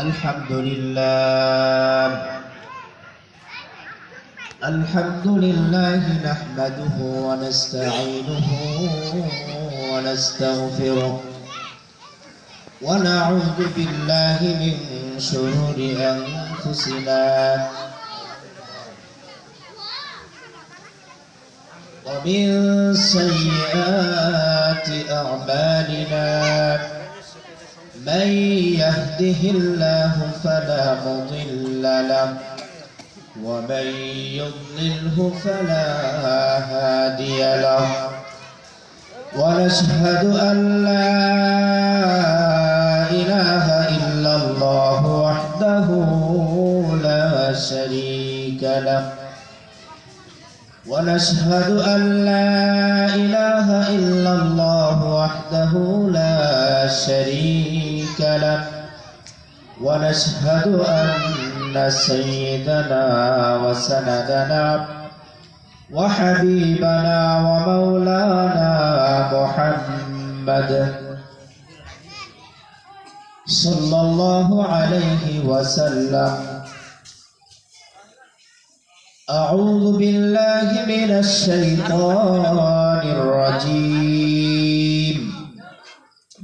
الحمد لله نحمده ونستعينه ونستغفره ونعوذ بالله من شرور أنفسنا ومن سيئات أعمالنا من يهده الله فلا مضل له ومن يضلله فلا هادي له ونشهد أن لا إله إلا الله وحده لا شريك له ونشهد أن لا إله إلا الله وحده لا شريك له ونشهد أن سيدنا وسندنا وحبيبنا ومولانا محمد صلى الله عليه وسلم. أعوذ بالله من الشيطان الرجيم.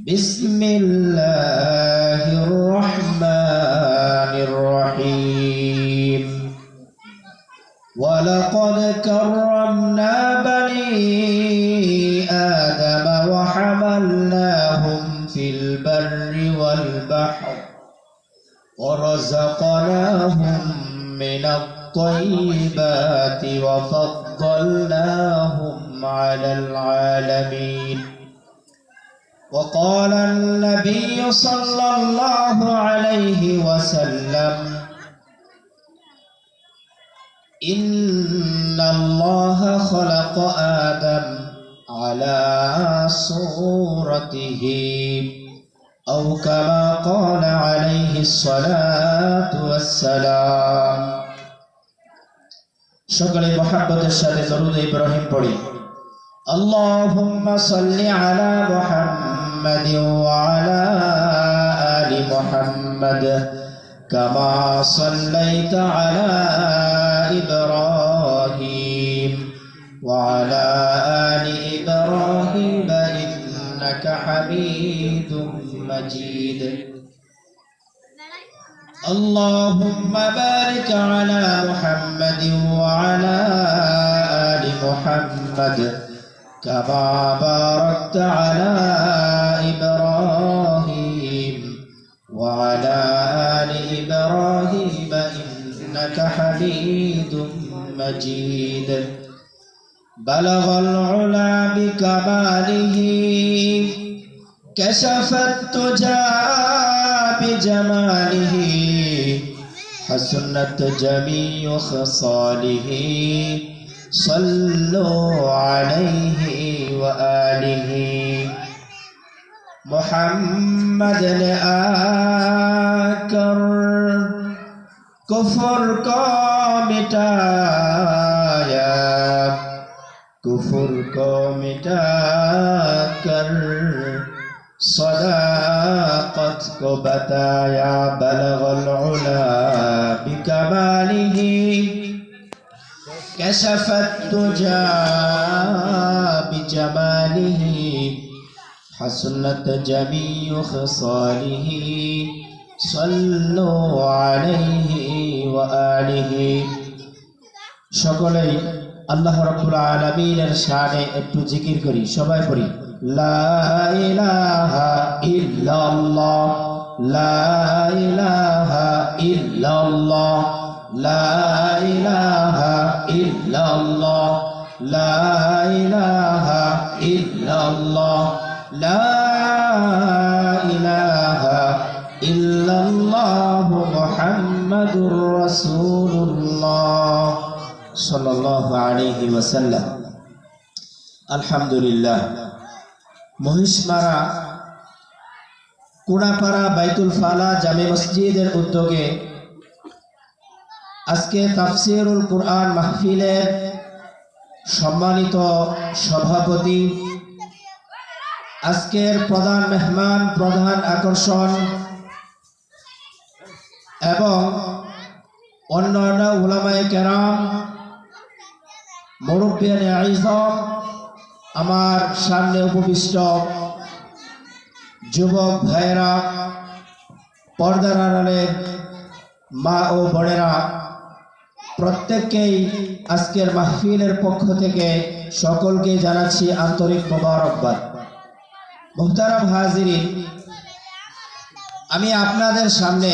بسم الله الرحمن الرحيم. ولقد كرمنا بني آدم وحملناهم في البر والبحر ورزقناهم من الطيبات وفضلناهم على العالمين. وقال النبي صلى الله عليه وسلم: إن الله خلق آدم على صورته أو كما قال عليه الصلاة والسلام. সকলে মুহাব্বতের সাথে দরুদ ইব্রাহিম পড়ি। اللهم صل على محمد وعلى آل محمد كما صليت على إبراهيم وعلى آل إبراهيم إنك حميد مجيد. اللهم بارك على محمد وعلى آل محمد كما باركت على إبراهيم وعلى آل إبراهيم إنك حميد مجيد. بلغ العلا بكماله كشف الدجى بجماله حسنت جميع خصاله صلوا عليه وآله. محمد نے آکر کفر کو مٹایا، کفر کو مٹا کر صداقت کو بتایا. بلغ العلا بکمالہ كشف الدجى بجماله حسنت جميع خصاله صلوا عليه وآله. সকলেই আল্লাহ রাব্বুল আলামিনের শানে একটু জিকির করি, সবাই পড়ি লা ইলাহা ইল্লাল্লাহ, লা ইলাহা ইল্লাল্লাহ, لا إله إلا الله، لا إله إلا الله، لا إله إلا الله محمد رسول الله صلى الله عليه وسلم. الحمد لله. মহিষমারা কোনাপাড়া বাইতুল ফালা জামে মসজিদের উদ্যোগে আজকে তাফসীরুল কুরআন মাহফিলের সম্মানিত সভাপতি, আজকের প্রধান মেহমান, প্রধান আকর্ষণ এবং অন্যান্য উলামায়ে কেরাম, মুরব্বিয়ানে আইজম, আমার সামনে উপবিষ্ট যুবক ভাইয়েরা, পর্দার আড়ালের মা ও বোনেরা, প্রত্যেককেই আজকের মাহফিলের পক্ষ থেকে সকলকে জানাচ্ছি আন্তরিক মোবারকবাদ। মুহতারাম হাজিরিন, আমি আপনাদের সামনে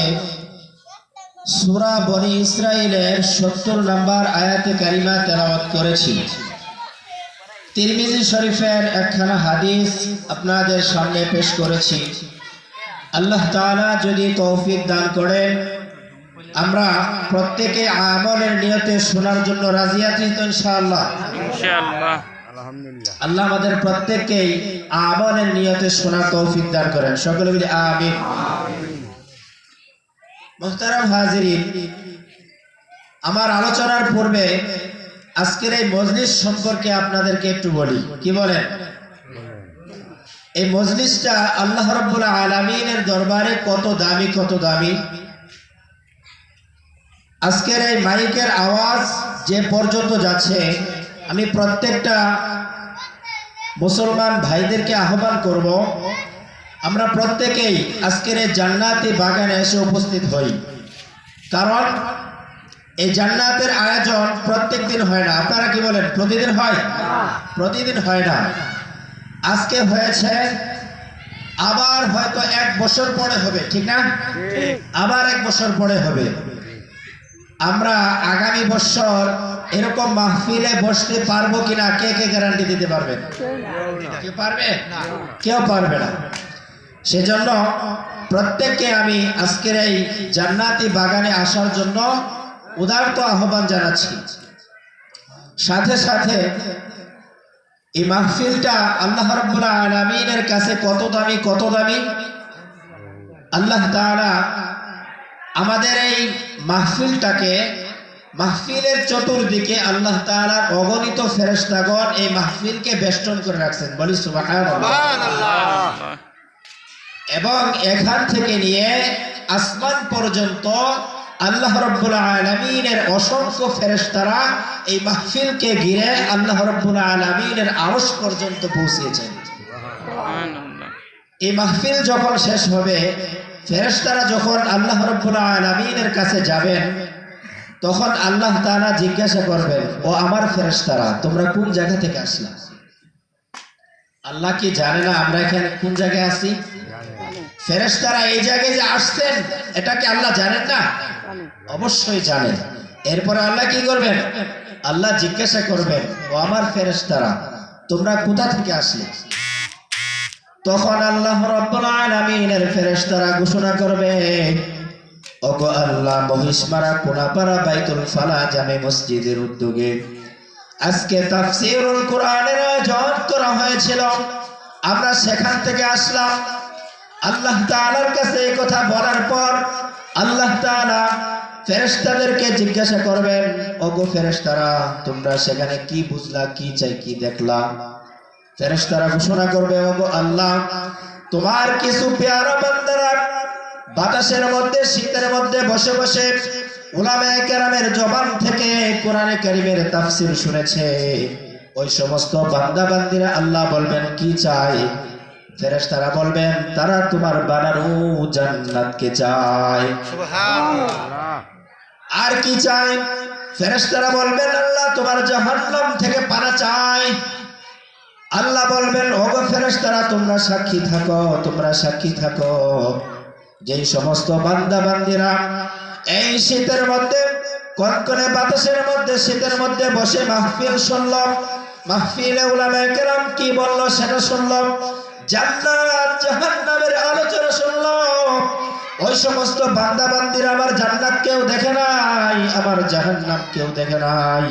সূরা বনি ইসরাইলের ৭০ নম্বর আয়াতে কারিমা তেলাওয়াত করেছি। তিরমিজি শরীফের একখানা হাদিস আপনাদের সামনে পেশ করেছি। আল্লাহ তাআলা যদি তৌফিক দান করেন, আমরা প্রত্যেকে আমলের নিয়তে শোনার জন্য রাজি আছি তো ইনশাআল্লাহ? ইনশাআল্লাহ। আল্লাহ আমাদের প্রত্যেককেই আমলের নিয়তে শোনার তৌফিক দান করেন, সকলে বলি আমিন। মুহতারাম হাজিরিন, আমার আলোচনার পূর্বে আজকের এই মজলিস সম্পর্কে আপনাদেরকে একটু বলি। কি বলেন? এই মজলিসটা আল্লাহ রাব্বুল আলামিনের দরবারে কত দামি, কত দামি। আজকের এই মাইকের আওয়াজ যে পর্যন্ত যাচ্ছে, আমি প্রত্যেকটা মুসলমান ভাইদেরকে আহ্বান করব, আমরা প্রত্যেকেই আজকের এই জান্নাতি বাগানে এসে উপস্থিত হই। কারণ এই জান্নাতের আয়োজন প্রত্যেক দিন হয় না। আপনারা কি বলেন? প্রতিদিন হয়? প্রতিদিন হয় না। আজকে হয়েছে, আবার হয়তো 1 বছর পরে হবে, ঠিক না? আবার 1 বছর পরে হবে। আমরা আগামী বছর এরকম মাহফিলে বসতে পারবো কিনা, কে কে গ্যারান্টি দিতে পারবেন? কেউ পারবে? কেউ পারবে না। সেজন্য প্রত্যেককে আমি আজকের এই জান্নাতি বাগানে আসার জন্য উদারত আহ্বান জানাচ্ছি। সাথে সাথে এই মাহফিলটা আল্লাহ রাব্বুল আলামিনের কাছে কত দামি, কত দামি। আল্লাহ তাআলা আমাদের এই মাহফিলটাকে, মাহফিলের চতুর্দিকে আল্লাহ তাআলার অগণিত ফেরেশতাগণ এই মাহফিলকে বেষ্টন করে রাখছেন, বলি সুবহানাল্লাহ। এবং এখান থেকে নিয়ে আসমান পর্যন্ত আল্লাহ রাব্বুল আলামিনের অসংখ্য ফেরেশতারা এই মাহফিলকে ঘিরে আল্লাহ রাব্বুল আলামিনের আরশ পর্যন্ত পৌঁছেছেন। এই মাহফিল যখন শেষ হবে, ফেরেশতারা যখন আল্লাহ রাব্বুল আলামিনের কাছে যাবেন, তখন আল্লাহ তাআলা জিজ্ঞাসা করবেন, ও আমার ফেরেশতারা, তোমরা কোন জায়গা থেকে আসলা? আল্লাহ কি জানে না আমরা এখানে কোন জায়গায় আছি? ফেরেশতারা এই জায়গায় যে আসছেন, এটা কি আল্লাহ জানেন না? অবশ্যই জানেন। এরপরে আল্লাহ কি করবেন? আল্লাহ জিজ্ঞাসা করবেন, ও আমার ফেরেশতারা, তোমরা কোথা থেকে আসলে? তখন আল্লাহ রাব্বুল আলামিনের ফেরেশতারা ঘোষণা করবে, ওগো আল্লাহ, মহিষমারা কোনাপাড়া বাইতুল ফালা জামে মসজিদের উদ্যোগে আজকে তাফসীরুল কোরআনের আয়োজন করা হয়েছিল, আমরা সেখান থেকে আসলাম। আল্লাহ তাআলার কাছে এই কথা বলার পর আল্লাহ তাআলা ফেরেশতাদেরকে জিজ্ঞাসা করবেন, ওগো ফেরেশতারা, তোমরা সেখানে কি বুঝলা, কি চাই, কি দেখলা? ফেরেশতারা ঘোষণা করবে, ওগো আল্লাহ, তোমার কিছু পেয়ারা বান্দারা বাতাসের মধ্যে, শীতের মধ্যে বসে বসে উলামায়ে কেরামের জবান থেকে কোরআনে কারীমের তাফসীর শুনেছে। ওই সমস্ত বান্দা বান্দিরা আল্লাহ বলবেন কি চাই? ফেরেশতারা বলবেন, তারা তোমার বানানো জান্নাতকে চায়। সুবহানাল্লাহ। আর কি চাই? ফেরেশতারা বলবেন, আল্লাহ তোমার জাহান্নাম থেকে পানা চাই। আল্লাহ বলবেন, ওগো ফেরেশতারা, তোমরা সাক্ষী থাকো, তোমরা সাক্ষী থাকো, যেই সমস্ত বান্দা বান্দিরা এই শীতের মধ্যে, কনকনে বাতাসের মধ্যে, শীতের মধ্যে বসে মাহফিল শুনলাম, মাহফিলে উলামায়ে কেরাম কি বলল সেটা শুনলাম, জান্নাত জাহান্নামের আলোচনা শুনলাম, ওই সমস্ত বান্দা বান্দিরা আমার জান্নাত কেউ দেখে নাই, আমার জাহান্নাম কেউ দেখে নাই,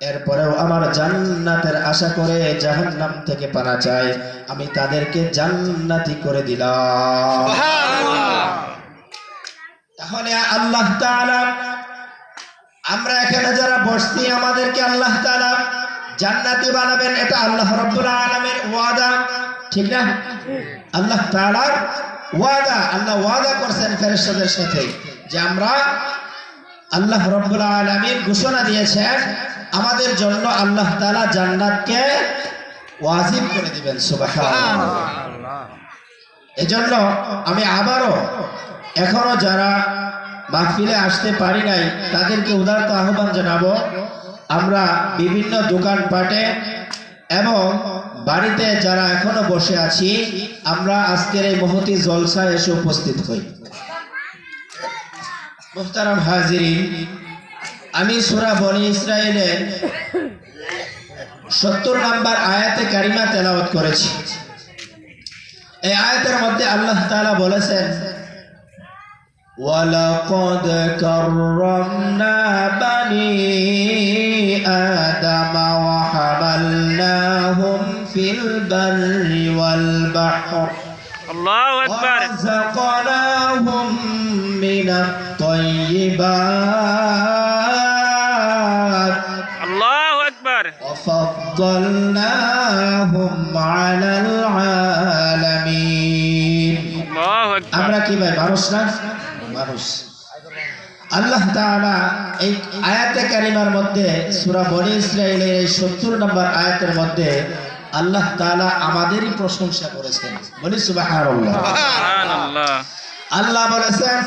এরপরেও আমার জান্নাতের আশা করে জাহান্নাম থেকে পানা চায়, আমি তাদেরকে জান্নাতি করে দিলাম। সুবহানাল্লাহ। তাহলে আল্লাহ তাআলা, আমরা এখানে যারা বসছি, আমাদেরকে আল্লাহ তাআলা জান্নাতি বানাবেন, এটা আল্লাহ রাব্বুল আলামিনের ওয়াদা, ঠিক না? আল্লাহ তাআলার ওয়াদা, আল্লাহ ওয়াদা করছেন ফেরেশতাদের সাথে যে আমরা আল্লাহ রাব্বুল আলামিন ঘোষণা দিয়েছেন আমাদের জন্য আল্লাহ তাআলা জান্নাতকে ওয়াজিব করে দিবেন। সুবহানাল্লাহ। এজন্য আমি আবারও এখনো যারা মাহফিলে আসতে পারি নাই তাদেরকে উদারত আহ্বান জানাবো, আমরা বিভিন্ন দোকানপাটে এবং বাড়িতে যারা এখনো বসে আছি আমরা আজকের এই মহতি জলসায় এসে উপস্থিত হই। মুহতারাম হাজিরিন, আমি সূরা বনী ইসরাইলের 70 নম্বর আয়াতে কারিমা তেলাওয়াত করেছি। এই আয়াতের মধ্যে আল্লাহ তাআলা বলেছেন, ওয়ালাকাদ কাররামনা বানি আদম ওয়া হামালনাহুম ফিল বাররি ওয়াল বাহর আল্লাহু আকবার ওয়ারাযাকনাহুম মিনাত তাইয়্যিবাত আল্লাহু আকবার وفضلناهم على العالمين। আল্লাহু আকবার। আমরা কি ভাই মানুষ না? মানুষ। আল্লাহ তাআলা এই আয়াতে কারিমার মধ্যে সূরা বনী ইসরাইলের এই 70 নম্বর আয়াতের মধ্যে আল্লাহ তাআলা আমাদেরই প্রশংসা করেছেন। বলি সুবহানাল্লাহ। সুবহানাল্লাহ। আল্লাহ বলেছেন,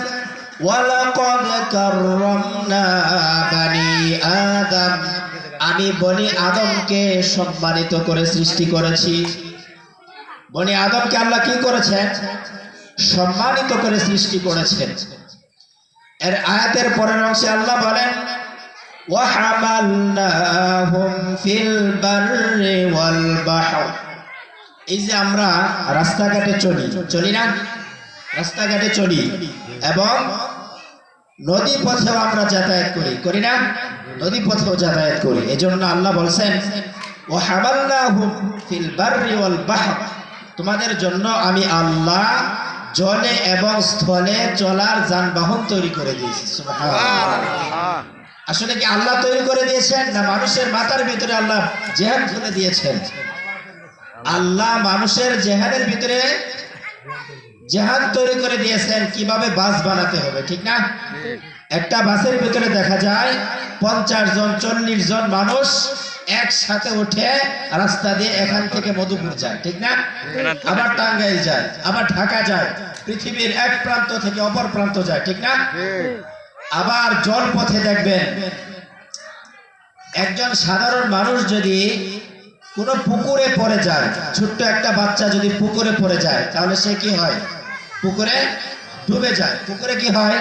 ওয়ালাকাদ কাররামনা বানি আদম, আমি বনি আদমকে সম্মানিত করে সৃষ্টি করেছি। বনি আদমকে আল্লাহ কি করেছেন? সম্মানিত করে সৃষ্টি করেছেন। এর আয়াতের পরের অংশে আল্লাহ বলেন, ওয়া হামালনাহুম ফিল বাররি ওয়াল বাহর। এই যে আমরা রাস্তাঘাটে চলি না, রাস্তাঘাটে চলি এবং নদী পথেও আমরা যাতায়াত করি না? নদী পথেও যাতায়াত করি। এজন্য আল্লাহ বলছেন, ওয়া হামালনাহুম ফিল বাররি ওয়াল বাহর, তোমাদের জন্য আমি আল্লাহ জলে এবং স্থলে চলার যানবাহন তৈরি করে দিয়েছি। সুবহানাল্লাহ। আসলে কি আল্লাহ তৈরি করে দিয়েছেন না মানুষের মাথার ভিতরে আল্লাহ জেহান খুলে দিয়েছেন? আল্লাহ মানুষের জেহানের ভিতরে জেহান তৈরি করে দিয়েছেন কিভাবে বাস বানাতে হবে, ঠিক না? একটা বাসের ভিতরে দেখা যায় 50 জন 40 জন মানুষ একসাথে উঠে রাস্তা দিয়ে এখান থেকে মধুপুর যায়, ঠিক না? আবার টাঙ্গাইল যায়, আবার ঢাকা যায়, পৃথিবীর এক প্রান্ত থেকে অপর প্রান্ত যায়, ঠিক না? আবার জলপথে দেখবেন একজন সাধারণ মানুষ যদি কোনো পুকুরে পড়ে যায়, ছোট্ট একটা বাচ্চা যদি পুকুরে পড়ে যায় তাহলে সে কি হয়? পুকুরে ডুবে যায়। পুকুরে কি হয়?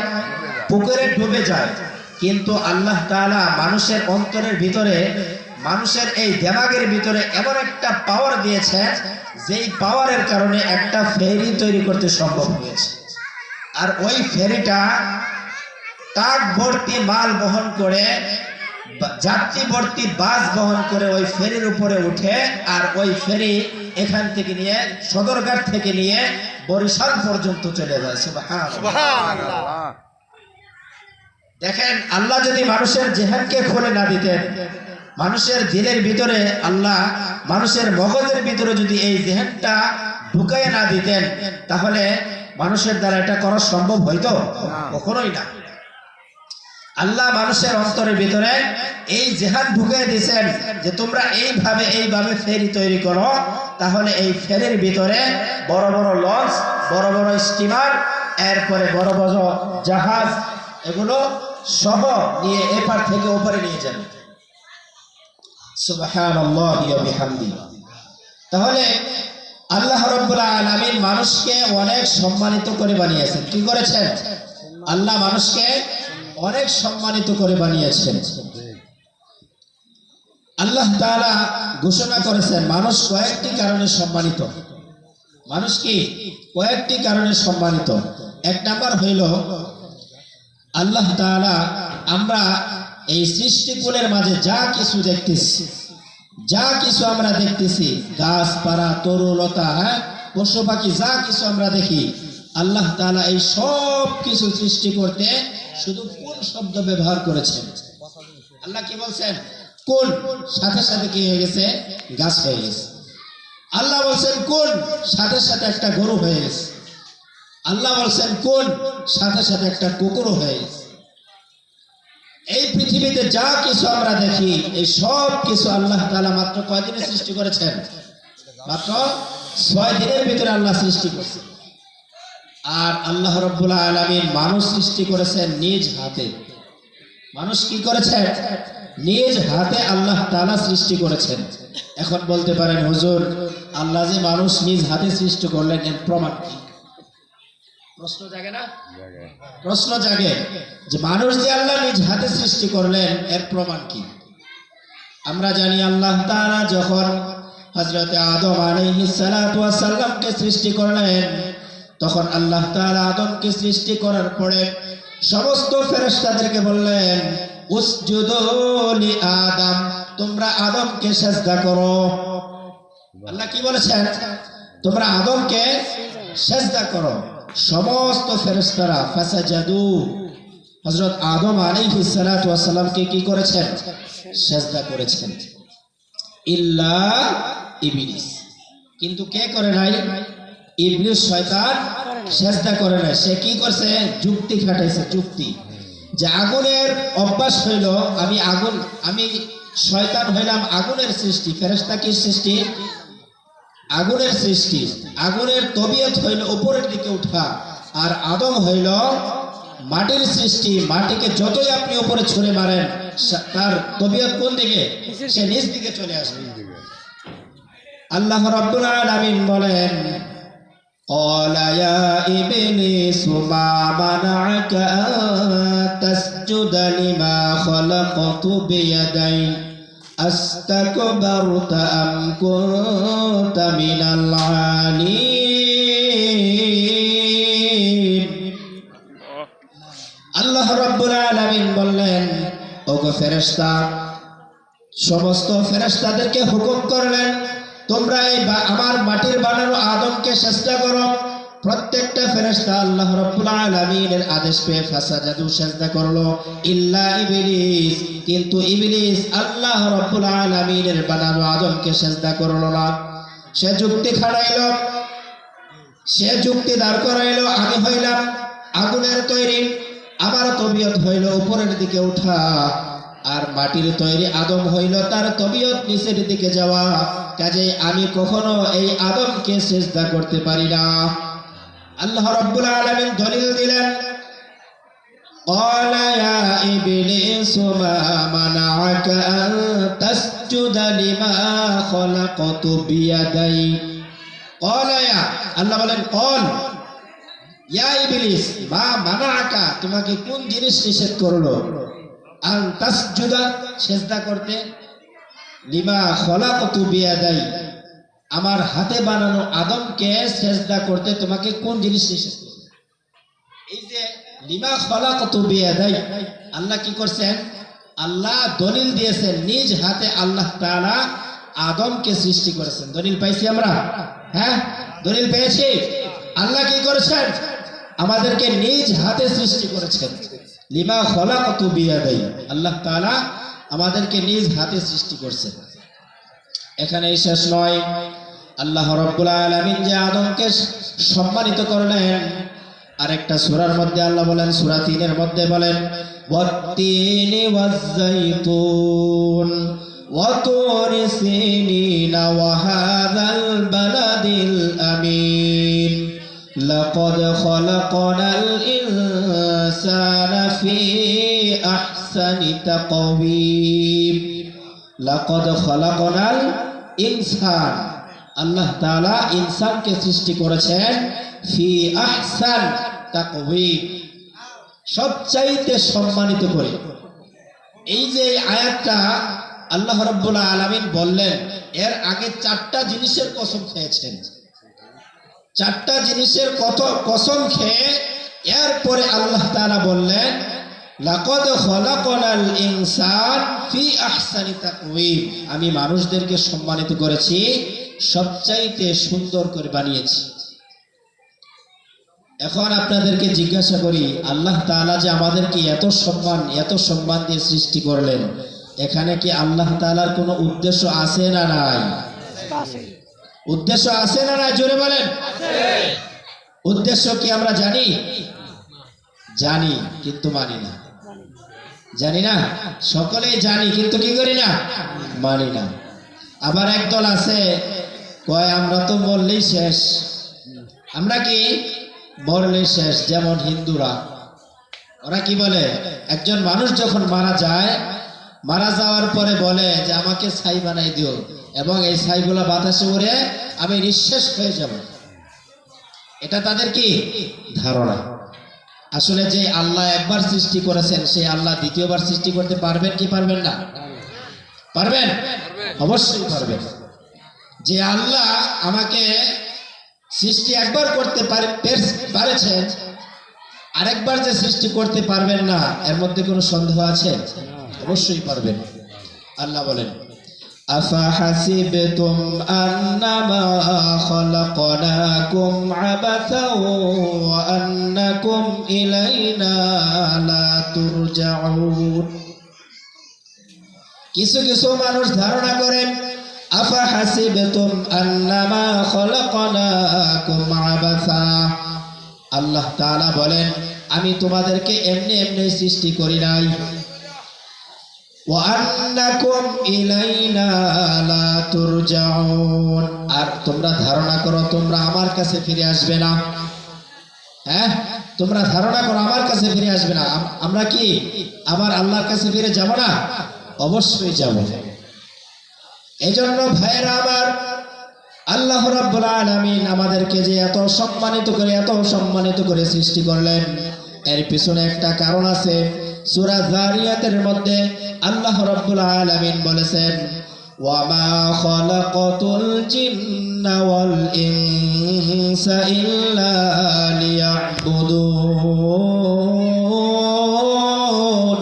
পুকুরে ডুবে যায়। কিন্তু আল্লাহ তাআলা মানুষের অন্তরের ভিতরে, মানুষের এই দিমাগের ভিতরে এমন একটা পাওয়ার দিয়েছেন যেই পাওয়ারের কারণে একটা ফেরি তৈরি করতে সম্ভব হয়েছে। আর ওই ফেরিটা ট্রাক ভর্তি মাল বহন করে, যাত্রী ভর্তি বাস বহন করে ওই ফেরির উপরে উঠে, আর ওই ফেরি এখান থেকে নিয়ে সদরঘাট থেকে নিয়ে বরিশাল পর্যন্ত চলে যায়। সুবহানাল্লাহ। দেখেন, আল্লাহ যদি মানুষের জেহানকে খুলে না দিতেন, মানুষের দিলের ভিতরে আল্লাহ মানুষের মগজের ভিতরে যদি এই জেহানটা ঢুকায় না দিতেন তাহলে মানুষের দ্বারা এটা করা সম্ভব হইতো? কখনোই না। আল্লাহ মানুষের অন্তরের ভিতরে এই জেহান ঢুকিয়ে দিয়েছেন যে তোমরা এইভাবে ফেরি তৈরি করো, তাহলে এই ফেরির ভিতরে বড় বড় লঞ্চ, বড় বড় স্টিমার, এরপরে বড় বড় জাহাজ, এগুলো সহ নিয়ে এপার থেকে ওপারে নিয়ে যাবে। সুবহানাল্লাহি ওয়া বিহামদিহি। তাহলে আল্লাহ রাব্বুল আলামিন মানুষকে অনেক সম্মানিত করে বানিয়েছেন। কি করেছেন? আল্লাহ মানুষকে অনেক সম্মানিত করে বানিয়েছেন। আল্লাহ তাআলা ঘোষণা করেছেন মানুষ কয়েকটি কারণে সম্মানিত। মানুষ কি কয়েকটি কারণে সম্মানিত। এক নাম্বার হইল আল্লাহ তাআলা আমরা এই সৃষ্টিকুলের মাঝে যা কিছু দেখতেছি, যা কিছু আমরা দেখতেছি, গাছপালা, তরুলতা, পশু পাখি, যা কিছু আমরা দেখি, আল্লাহ তাআলা এই সব কিছু সৃষ্টি করতে শুধু কোন শব্দ ব্যবহার করেছেন? আল্লাহ কি বলছেন? কোন, সাথে সাথে কি হয়ে গেছে? গাছ হয়ে গেছে। আল্লাহ বলছেন কোন, সাথে সাথে একটা গরু হয়ে গেছে। আল্লাহ বলছেন কোন, সাথে সাথে একটা কুকুরও হয়ে গেছে। এই পৃথিবীতে যা কিছু আমরা দেখি এই সব কিছু আল্লাহ তাআলা মাত্র কয়দিনে সৃষ্টি করেছেন? মাত্র 6 দিনের ভিতরে আল্লাহ সৃষ্টি করেছেন। আর আল্লাহ রাব্বুল আলামিন মানুষ সৃষ্টি করেছেন নিজ হাতে। মানুষ কি করেছেন? নিজ হাতে আল্লাহ তাআলা সৃষ্টি করেছেন। এখন বলতে পারেন হুজুর, আল্লাহ যে মানুষ নিজ হাতে সৃষ্টি করলেন এর প্রমাণ কি? প্রশ্ন জাগে না? প্রশ্ন জাগে যে মানুষ যে আল্লাহ নিজ হাতে সৃষ্টি করলেন এর প্রমাণ কি? আমরা জানি আল্লাহ তাআলা যখন হযরত আদম আলাইহিস সালাতু ওয়াস সালামকে সৃষ্টি করলেন, তখন আল্লাহ তাআলা আদমকে সৃষ্টি করার পরে সমস্ত ফেরেশতাদেরকে বললেন উসজুদু লি আদম, তোমরা আদমকে সিজদা করো। আল্লাহ কি বলেছেন? তোমরা আদমকে সিজদা করো। সমস্ত ফেরেশতারা ফাসাজাদু, হযরত আদম আলাইহিস সালাতু ওয়াস সালামকে কি করেছেন? সিজদা করেছেন। ইল্লা ইবলিস, কিন্তু কে করে নাই? ইবলিস শয়তান সিজদা করে নাই। সে কি করছে? যুক্তি খাটাইছে, যুক্তি। যে আগুনের অভ্যাস হইল, আমি শয়তান হইলাম আগুনের সৃষ্টি, ফেরেশতা কি সৃষ্টি? আগুনের সৃষ্টি। আগুনের তবিয়ত হইল উপরের দিকে উঠা, আর আদম হইল মাটির সৃষ্টি। মাটিকে যতই আপনি উপরে ছুঁড়ে মারেন তার তবিয়ত কোন দিকে? সে নিচ দিকে চলে আসবে। আল্লাহ রাব্বুল আলামিন বলেন قال يا إبليس ما منعك أن تسجد لما خلقت بيدي أستكبرت أم كنت من العالين আল্লাহ রাব্বুল আলামিন বললেন ওগো ফেরেশতা, সমস্ত ফেরেশতাদেরকে হুকুম করলেন তোমরা এই আমার মাটির বানানো আদমকে সিজদা করো। প্রত্যেকটা ফেরেশতা আল্লাহ রাব্বুল আলামিনের আদেশ পেয়ে ফাসাজাদু সিজদা করলো, ইল্লা ইবলিস, কিন্তু ইবলিস আল্লাহ রাব্বুল আলামিনের বানানো আদমকে সিজদা করলো না। সে যুক্তি খাড়াইলো, সে যুক্তি দাঁড় করাইলো আমি হইলাম আগুনের তৈরি, আমার তবিয়ত হইল উপরের দিকে ওঠা, আর মাটির তৈরি আদম হইল তার তবিয়ত নিচের দিকে যাওয়া, কাজে আমি কখনো এই আদমকে সিজদা করতে পারি না। আল্লাহ রাব্বুল আলামিন দলিল দিলেন قال يا إبليس ما منعك أن تسجد لما خلقت بيدي قال يا আল্লাহ বলেন قال يا إبليس ما منعك, তোমাকে কোন জিনিস নিষেধ করলো? আন তাসজুদা, সিজদা করতে, লিমা খলাকতু বিয়াদাই, আমার হাতে বানানো আদমকে সিজদা করতে তোমাকে কোন জিনিস নিষেধ করলো? এই যে লিমা খলাকতু বিয়াদাই, আল্লাহ কি করছেন? আল্লাহ দলিল দিয়েছেন নিজ হাতে আল্লাহ তাআলা আদমকে সৃষ্টি করেছেন। দলিল পাইছি আমরা? হ্যাঁ, দলিল পেয়েছি। আল্লাহ কি করেছেন? আমাদেরকে নিজ হাতে সৃষ্টি করেছেন। লিমা খলাকতু বিয়াদাই, আল্লাহ তাআলা আমাদেরকে নিজ হাতে সৃষ্টি করছেন। এখানেই শেষ নয়, আল্লাহ রাব্বুল আলামিন যে আদমকে সম্মানিত করলেন, আরেকটা সূরার মধ্যে আল্লাহ বলেন, সূরা 3 এর মধ্যে বলেন ওয়াত-তিনি ওয়াজ-যাইতুন ওয়া তুরি সিনিনা ওয়া হাযাল বালাদিল আমিন লাকাদ খালাকনাল ইনসানা ফি আহসানি তাকওয়িম। লাকাদ খালাকনাল ইনসান, আল্লাহ তাআলা ইনসানকে সৃষ্টি করেছেন ফি আহসান তাকওয়িম, সবচাইতে সম্মানিত করে। এই যে আয়াতটা আল্লাহ রাব্বুল আলামিন বললেন, এর আগে 4টা জিনিসের কসম খেয়েছেন। 4টা জিনিসের কসম খেয়ে এরপরে আল্লাহ তাআলা বললেন লাকাদ খালাকনাল ইনসান ফি আহসানি তাকওয়িম, আমি মানুষদেরকে সম্মানিত করেছি, সবচাইতে সুন্দর করে বানিয়েছি। এখন আপনাদেরকে জিজ্ঞাসা করি, আল্লাহ তাআলা যে আমাদেরকে এত সম্মান দিয়ে সৃষ্টি করলেন, এখানে কি আল্লাহ তাআলার কোনো উদ্দেশ্য আছে না নাই? উদ্দেশ্য আছে না নাই? জোরে বলেন। উদ্দেশ্য কি আমরা জানি? জানি কিন্তু মানি না। জানি না, সকলেই জানি কিন্তু কি করি না? মানি না। আবার একদল আছে কয় আমরা তো মরলেই শেষ। আমরা কি মরলেই শেষ? যেমন হিন্দুরা, ওরা কি বলে, একজন মানুষ যখন মারা যায়, মারা যাওয়ার পরে বলে যে আমাকে ছাই বানাই দিও এবং এই ছাইগুলো বাতাসে উড়ে আমি নিঃশেষ হয়ে যাব। এটা তাদের কি ধারণা। আসলে যে আল্লাহ একবার সৃষ্টি করেছেন সেই আল্লাহ দ্বিতীয়বার সৃষ্টি করতে পারবেন কি পারবেন না? পারবেন, অবশ্যই পারবেন। যে আল্লাহ আমাকে সৃষ্টি একবার করতে পারেছেন, আরেকবার যে সৃষ্টি করতে পারবেন না, এর মধ্যে কোনো সন্দেহ আছে? অবশ্যই পারবেন। আল্লাহ বলেন, আফাহাসিবতুম আন্নামা খালাকনাকুম আবাসা ওয়া আন্নাকুম ইলাইনা লা তুরজাউন। কিছু কিছু মানুষ ধারণা করেন আফাহাসিবতুম আন্নামা খালাকনাকুম আবাসা, আল্লাহ তাআলা বলেন আমি তোমাদেরকে এমনি এমনি সৃষ্টি করি নাই। ওয়া আন্নাকুম ইলাইনা লা তুরজাউন, আর তোমরা ধারণা করো তোমরা আমার কাছে ফিরে আসবে না। হ্যাঁ, তোমরা ধারণা করো আমার কাছে ফিরে আসবে না। আমরা কি আবার আল্লাহর কাছে ফিরে যাব না? অবশ্যই যাব। এজন্য ভাইরা আমার, আল্লাহ রাব্বুল আলামিন আমাদেরকে যে এত সম্মানিত করে সৃষ্টি করলেন, এর পিছনে একটা কারণ আছে। সূরা যারিয়াতের মধ্যে আল্লাহ রাব্বুল আলামিন বলেছেন, ওয়া মা খালাকাতুল জিন্না ওয়াল ইনসা ইল্লা লিয়াবুদুন।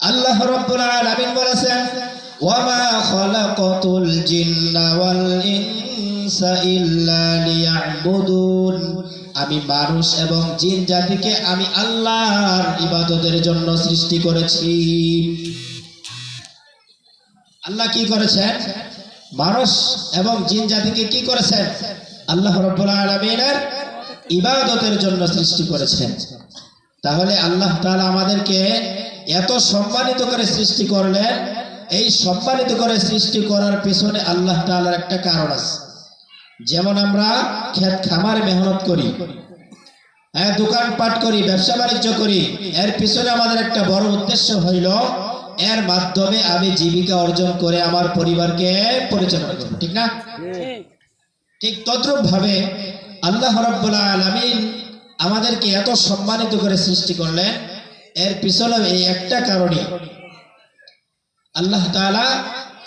আল্লাহ রাব্বুল আলামিন বলেছেন, ওয়া মা খালাকাতুল জিন্না ওয়াল ইনসা ইল্লা লিয়াবুদুন, আমি মানুষ এবং জিন জাতিকে আমি আল্লাহর ইবাদতের জন্য সৃষ্টি করেছি। আল্লাহ কি করেছেন? মানুষ এবং জিন জাতিকে কি করেছেন? আল্লাহ রাব্বুল আলামিনের ইবাদতের জন্য সৃষ্টি করেছেন। তাহলে আল্লাহ তাআলা আমাদেরকে এত সম্মানিত করে সৃষ্টি করলেন। এই সম্মানিত করে সৃষ্টি করার পিছনে আল্লাহ তাআলার একটা কারণ আছে। যেমন আমরা ক্ষেত খামারে মেহনত করি, হ্যাঁ, দোকানপাট করি, ব্যবসা বাণিজ্য করি, এর পিছনে আমাদের একটা বড় উদ্দেশ্য হইল এর মাধ্যমে আমি জীবিকা অর্জন করে আমার পরিবারকে পরিচালনা করব। ঠিক না? ঠিক তদ্রূপ ভাবে আল্লাহ রাব্বুল আলামিন আমাদেরকে এত সম্মানিত করে সৃষ্টি করলেন, এর পিছনে এই একটা কারণে আল্লাহ তাআলা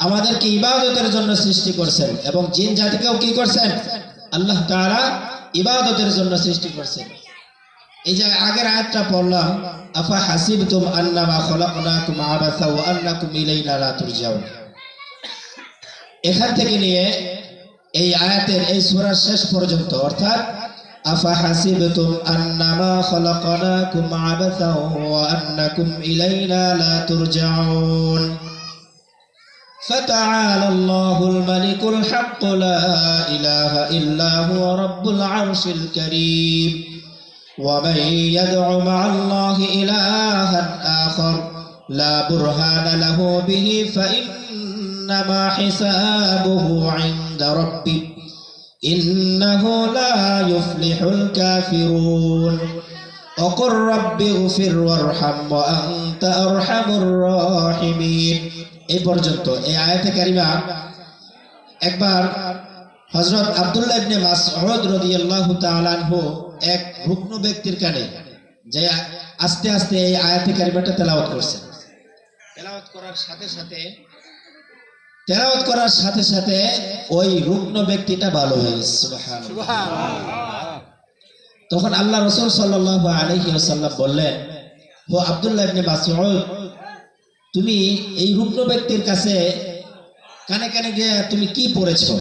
আমাদেরকে ইবাদতের জন্য সৃষ্টি করছেন এবং জিন জাতিকেও কি করছেন? আল্লাহ তাআলা ইবাদতের জন্য সৃষ্টি করছেন। এই যে আগের আয়াতটা পড়লাম, আফা হাসিবতুম আন্নামা খালাকনাকুম আবাসা ওয়া আন্নাকুম ইলাইনা লা তুরজাউন, এখান থেকে নিয়ে এই আয়াতের এই সূরার শেষ পর্যন্ত, অর্থাৎ আফা হাসিবতুম আন্নামা খালাকনাকুম আবাসা ওয়া আন্নাকুম ইলাইনা লা তুরজাউন। فتعالى الله الملك الحق لا إله إلا هو رب العرش الكريم ومن يدع مع الله إلها آخر لا برهان له به فإنما حسابه عند ربه إنه لا يفلح الكافرون وقل رب اغفر وارحم وأنت أرحم الراحمين। এই পর্যন্ত এই আয়াতে কারিমা একবার হযরত আব্দুল্লাহ ইবনে মাসউদ রাদিয়াল্লাহু তাআলা আনহু এক রুগ্ন ব্যক্তির কানে যে আস্তে আস্তে এই আয়াতে কারিমাটা তেলাওয়াত করছেন। তেলাওয়াত করার সাথে সাথে ওই রুগ্ন ব্যক্তিটা ভালো হয়ে গেছে। সুবহানাল্লাহ। তখন আল্লাহ রাসূল সাল্লাল্লাহু আলাইহি ওয়াসাল্লাম বললেন, ও আব্দুল্লাহ ইবনে মাসউদ, তুমি এই রুগ্ন ব্যক্তির কাছে কানে কানে গিয়ে তুমি কি পড়েছো?